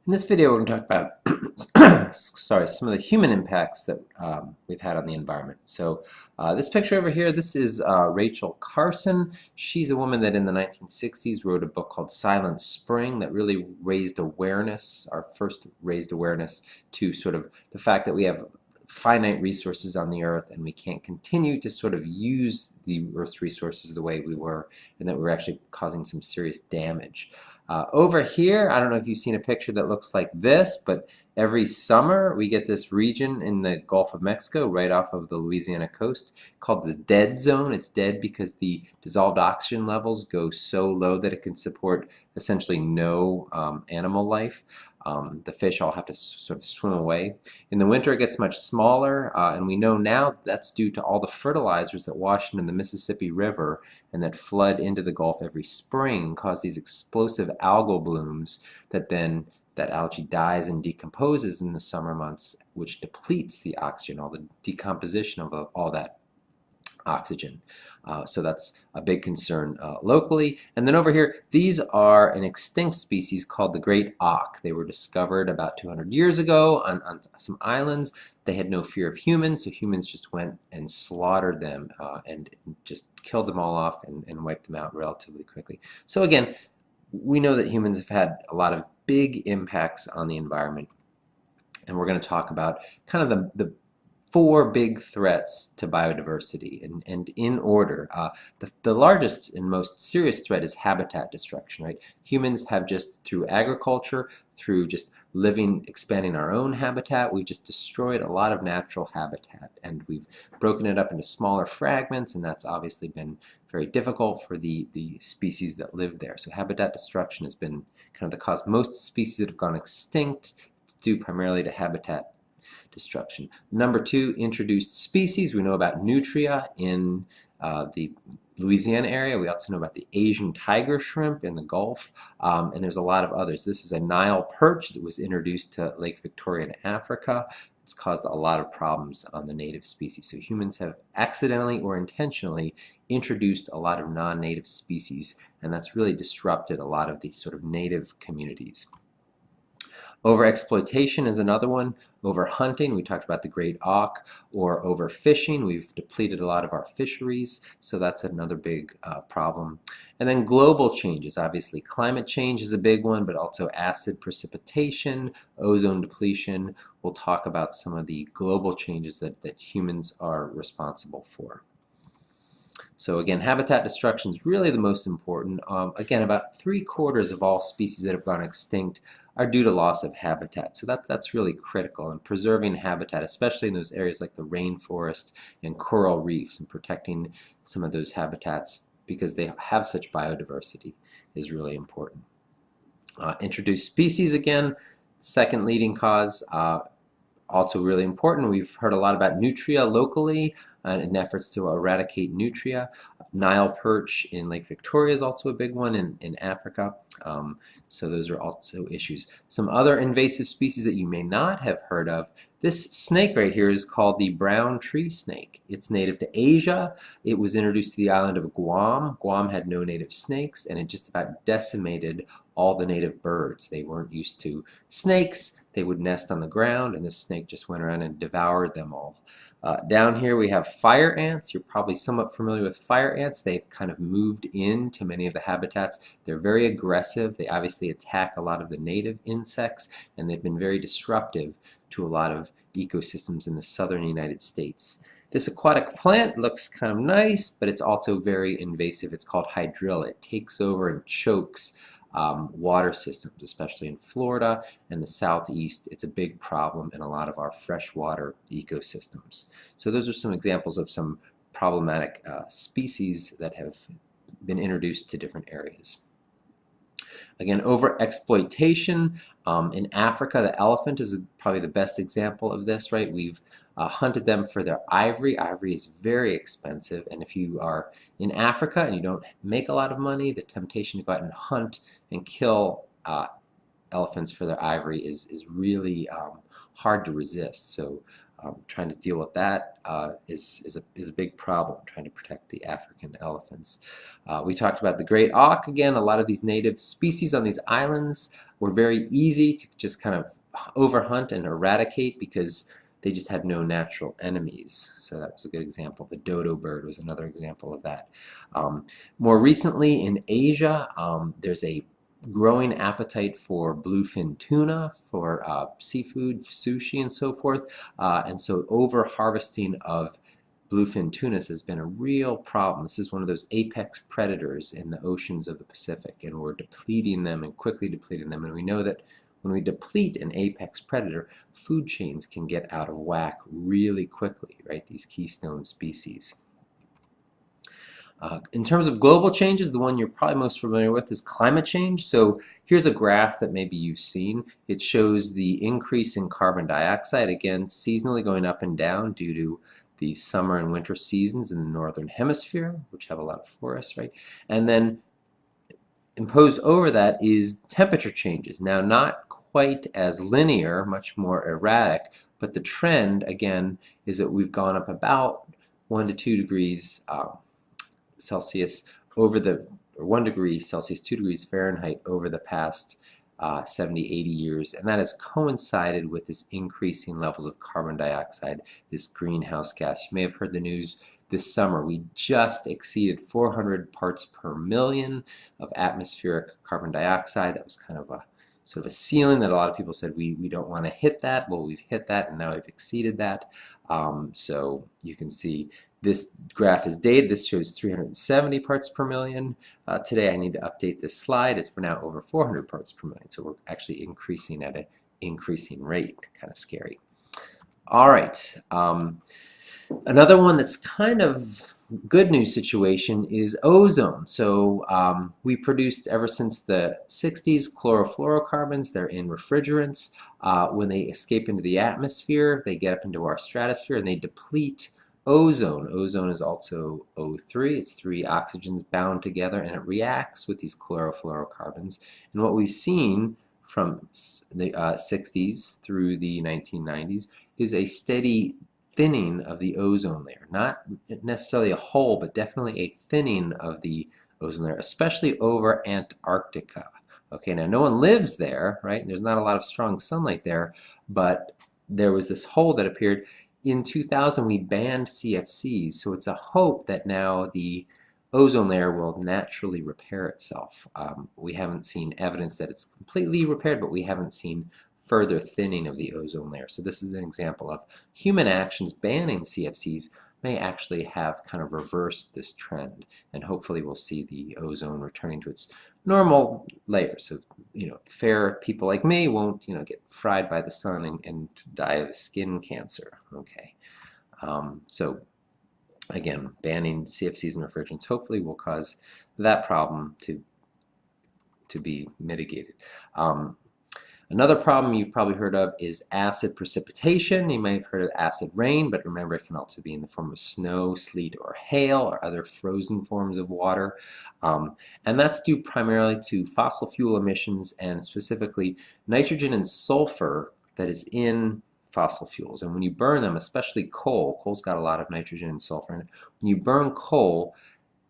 In this video, we're going to talk about some of the human impacts that we've had on the environment. So this picture over here, this is Rachel Carson. She's a woman that in the 1960s wrote a book called Silent Spring that really raised awareness, our first raised awareness to sort of the fact that we have finite resources on the earth and we can't continue to sort of use the earth's resources the way we were, and that we're actually causing some serious damage. Over here, I don't know if you've seen a picture that looks like this, but every summer we get this region in the Gulf of Mexico right off of the Louisiana coast called the dead zone. It's dead because the dissolved oxygen levels go so low that it can support essentially no animal life. The fish all have to sort of swim away. In the winter it gets much smaller, and we know now that's due to all the fertilizers that wash into the Mississippi River and that flood into the Gulf every spring and cause these explosive algal blooms that then that algae dies and decomposes in the summer months, which depletes the oxygen, all the decomposition of all that oxygen. So that's a big concern locally. And then over here, these are an extinct species called the great auk. They were discovered about 200 years ago on some islands. They had no fear of humans, so humans just went and slaughtered them and just killed them all off and wiped them out relatively quickly. So again, we know that humans have had a lot of big impacts on the environment, and we're going to talk about kind of the four big threats to biodiversity, and in order. The largest and most serious threat is habitat destruction, right? Humans have just, through agriculture, through just living, expanding our own habitat, we've just destroyed a lot of natural habitat, and we've broken it up into smaller fragments, and that's obviously been very difficult for the species that live there. So habitat destruction has been kind of the cause. Most species that have gone extinct, it's due primarily to habitat destruction. Number two, introduced species. We know about nutria in the Louisiana area. We also know about the Asian tiger shrimp in the Gulf, and there's a lot of others. This is a Nile perch that was introduced to Lake Victoria in Africa. It's caused a lot of problems on the native species. So humans have accidentally or intentionally introduced a lot of non-native species, and that's really disrupted a lot of these sort of native communities. Overexploitation is another one. Overhunting, we talked about the great auk, or overfishing. We've depleted a lot of our fisheries, so that's another big problem. And then global changes, obviously. Climate change is a big one, but also acid precipitation, ozone depletion. We'll talk about some of the global changes that humans are responsible for. So again, habitat destruction is really the most important. Again, about 3/4 of all species that have gone extinct are due to loss of habitat. So that's really critical, and preserving habitat, especially in those areas like the rainforest and coral reefs, and protecting some of those habitats because they have such biodiversity is really important. Introduced species, again, second leading cause. Also really important. We've heard a lot about nutria locally in efforts to eradicate nutria. Nile perch in Lake Victoria is also a big one in Africa. So those are also issues. Some other invasive species that you may not have heard of. This snake right here is called the brown tree snake. It's native to Asia. It was introduced to the island of Guam. Guam had no native snakes, and it just about decimated all the native birds. They weren't used to snakes. They would nest on the ground, and this snake just went around and devoured them all. Down here we have fire ants. You're probably somewhat familiar with fire ants. They've kind of moved into many of the habitats. They're very aggressive. They obviously attack a lot of the native insects, and they've been very disruptive to a lot of ecosystems in the southern United States. This aquatic plant looks kind of nice, but it's also very invasive. It's called hydrilla. It takes over and chokes water systems, especially in Florida and the southeast. It's a big problem in a lot of our freshwater ecosystems. So those are some examples of some problematic species that have been introduced to different areas. Again, overexploitation. In Africa, the elephant is probably the best example of this, right? We've hunted them for their ivory. Ivory is very expensive, and if you are in Africa and you don't make a lot of money, the temptation to go out and hunt and kill elephants for their ivory is really hard to resist. So Trying to deal with that is a big problem, trying to protect the African elephants. We talked about the great auk. Again, a lot of these native species on these islands were very easy to just kind of overhunt and eradicate because they just had no natural enemies. So that was a good example. The dodo bird was another example of that. More recently in Asia, there's a growing appetite for bluefin tuna, for seafood, sushi, and so forth. And so over harvesting of bluefin tunas has been a real problem. This is one of those apex predators in the oceans of the Pacific, and we're depleting them and quickly depleting them. And we know that when we deplete an apex predator, food chains can get out of whack really quickly, right? These keystone species. In terms of global changes, the one you're probably most familiar with is climate change. So here's a graph that maybe you've seen. It shows the increase in carbon dioxide, again, seasonally going up and down due to the summer and winter seasons in the northern hemisphere, which have a lot of forests, right? And then imposed over that is temperature changes. Now, not quite as linear, much more erratic, but the trend, again, is that we've gone up about 1 to 2 degrees Celsius over the, or 1 degree Celsius, 2 degrees Fahrenheit over the past 70, 80 years, and that has coincided with this increasing levels of carbon dioxide, this greenhouse gas. You may have heard the news this summer. We just exceeded 400 parts per million of atmospheric carbon dioxide. That was kind of a sort of a ceiling that a lot of people said we don't want to hit that. Well, we've hit that, and now we've exceeded that. So you can see this graph is dated. This shows 370 parts per million. Today I need to update this slide. We're now over 400 parts per million. So we're actually increasing at an increasing rate. Kind of scary. All right. Another one that's kind of good news situation is ozone. So we produced ever since the 60s chlorofluorocarbons. They're in refrigerants. When they escape into the atmosphere, they get up into our stratosphere and they deplete ozone. Ozone is also O3. It's 3 oxygens bound together, and it reacts with these chlorofluorocarbons. And what we've seen from the 60s through the 1990s is a steady thinning of the ozone layer. Not necessarily a hole, but definitely a thinning of the ozone layer, especially over Antarctica. Okay, now no one lives there, right? There's not a lot of strong sunlight there, but there was this hole that appeared. In 2000, we banned CFCs, so it's a hope that now the ozone layer will naturally repair itself. We haven't seen evidence that it's completely repaired, but we haven't seen further thinning of the ozone layer. So this is an example of human actions banning CFCs may actually have kind of reversed this trend, and hopefully we'll see the ozone returning to its normal layer. So, fair people like me won't, get fried by the sun and die of skin cancer. Okay. So again, banning CFCs and refrigerants hopefully will cause that problem to be mitigated. Another problem you've probably heard of is acid precipitation. You may have heard of acid rain, but remember it can also be in the form of snow, sleet, or hail, or other frozen forms of water. And that's due primarily to fossil fuel emissions, and specifically nitrogen and sulfur that is in fossil fuels. And when you burn them, especially coal's got a lot of nitrogen and sulfur in it. When you burn coal,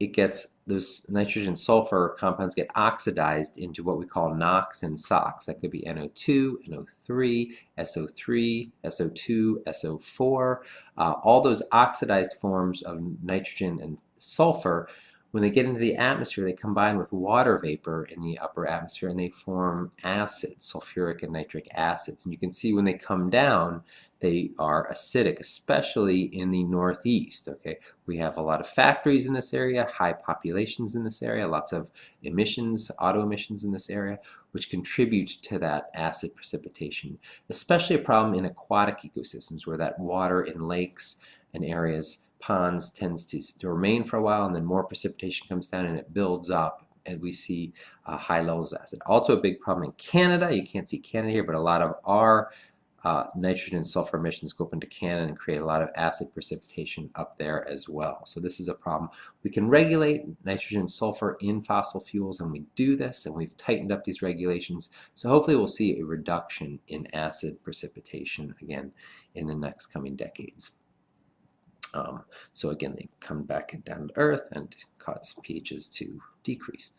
it gets, those nitrogen sulfur compounds get oxidized into what we call NOx and SOx. That could be NO2, NO3, SO3, SO2, SO4. All those oxidized forms of nitrogen and sulfur, when they get into the atmosphere, they combine with water vapor in the upper atmosphere and they form acids, sulfuric and nitric acids. And you can see when they come down, they are acidic, especially in the Northeast. Okay, we have a lot of factories in this area, high populations in this area, lots of emissions, auto emissions in this area, which contribute to that acid precipitation. Especially a problem in aquatic ecosystems where that water in lakes and areas, ponds, tends to remain for a while, and then more precipitation comes down and it builds up, and we see high levels of acid. Also a big problem in Canada. You can't see Canada here, but a lot of our nitrogen and sulfur emissions go up into Canada and create a lot of acid precipitation up there as well. So this is a problem. We can regulate nitrogen and sulfur in fossil fuels, and we do this, and we've tightened up these regulations. So hopefully we'll see a reduction in acid precipitation again in the next coming decades. So again, they come back down to Earth and cause pHs to decrease.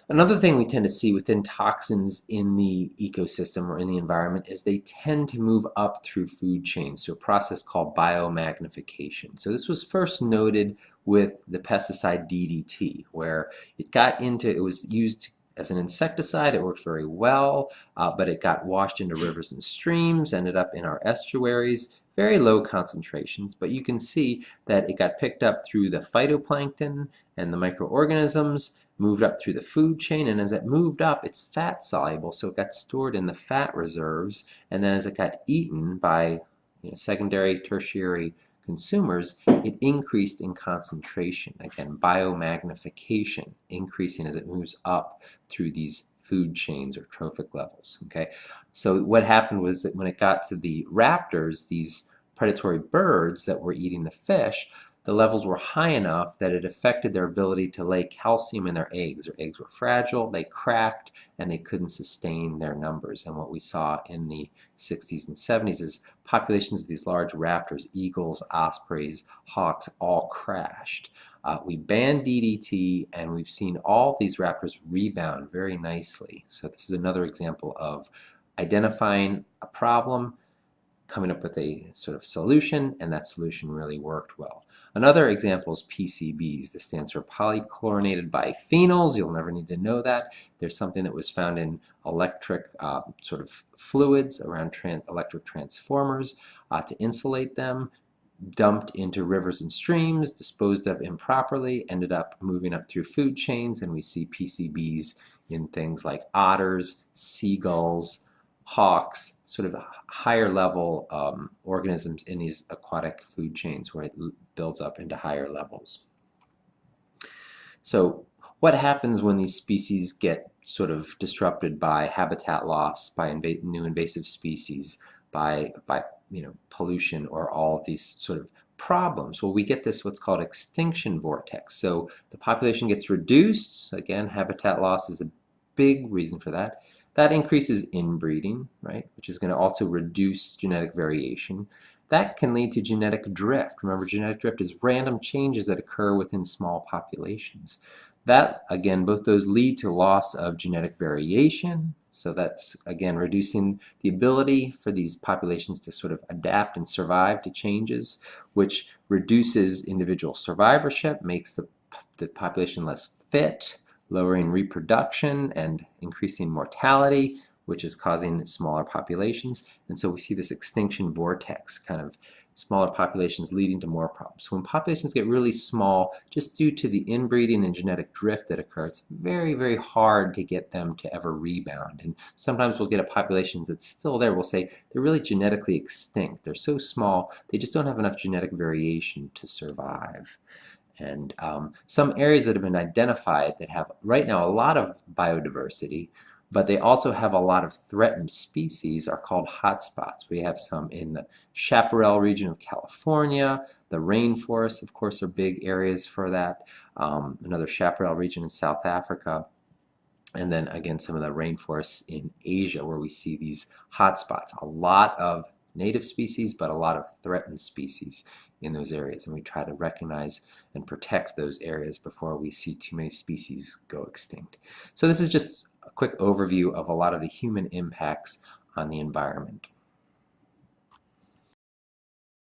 Another thing we tend to see within toxins in the ecosystem or in the environment is they tend to move up through food chains through a process called biomagnification. So this was first noted with the pesticide DDT, where it was used as an insecticide. It worked very well, but it got washed into rivers and streams, ended up in our estuaries, very low concentrations, but you can see that it got picked up through the phytoplankton and the microorganisms, moved up through the food chain, and as it moved up, it's fat soluble, so it got stored in the fat reserves, and then as it got eaten by secondary, tertiary consumers, it increased in concentration. Again, biomagnification, increasing as it moves up through these food chains or trophic levels. Okay, so what happened was that when it got to the raptors, these predatory birds that were eating the fish, the levels were high enough that it affected their ability to lay calcium in their eggs. Their eggs were fragile, they cracked, and they couldn't sustain their numbers. And what we saw in the 60s and 70s is populations of these large raptors, eagles, ospreys, hawks, all crashed. We banned DDT, and we've seen all these raptors rebound very nicely. So this is another example of identifying a problem, coming up with a sort of solution, and that solution really worked well. Another example is PCBs. This stands for polychlorinated biphenyls. You'll never need to know that. There's something that was found in electric sort of fluids around electric transformers to insulate them, dumped into rivers and streams, disposed of improperly, ended up moving up through food chains, and we see PCBs in things like otters, seagulls, hawks, sort of higher level organisms in these aquatic food chains where it builds up into higher levels. So what happens when these species get sort of disrupted by habitat loss, by new invasive species, by pollution, or all of these sort of problems? Well, we get this what's called extinction vortex. So the population gets reduced. Again, habitat loss is a big reason for that. That increases inbreeding, right, which is going to also reduce genetic variation. That can lead to genetic drift. Remember, genetic drift is random changes that occur within small populations. That, again, both those lead to loss of genetic variation. So that's, again, reducing the ability for these populations to sort of adapt and survive to changes, which reduces individual survivorship, makes the population less fit, lowering reproduction and increasing mortality, which is causing smaller populations. And so we see this extinction vortex, kind of smaller populations leading to more problems. So when populations get really small, just due to the inbreeding and genetic drift that occurs, it's very, very hard to get them to ever rebound. And sometimes we'll get a population that's still there. We'll say they're really genetically extinct. They're so small, they just don't have enough genetic variation to survive. And some areas that have been identified that have right now a lot of biodiversity, but they also have a lot of threatened species, are called hotspots. We have some in the Chaparral region of California. The rainforests, of course, are big areas for that. Another Chaparral region in South Africa. And then again, some of the rainforests in Asia where we see these hotspots. A lot of native species, but a lot of threatened species in those areas, and we try to recognize and protect those areas before we see too many species go extinct. So this is just a quick overview of a lot of the human impacts on the environment.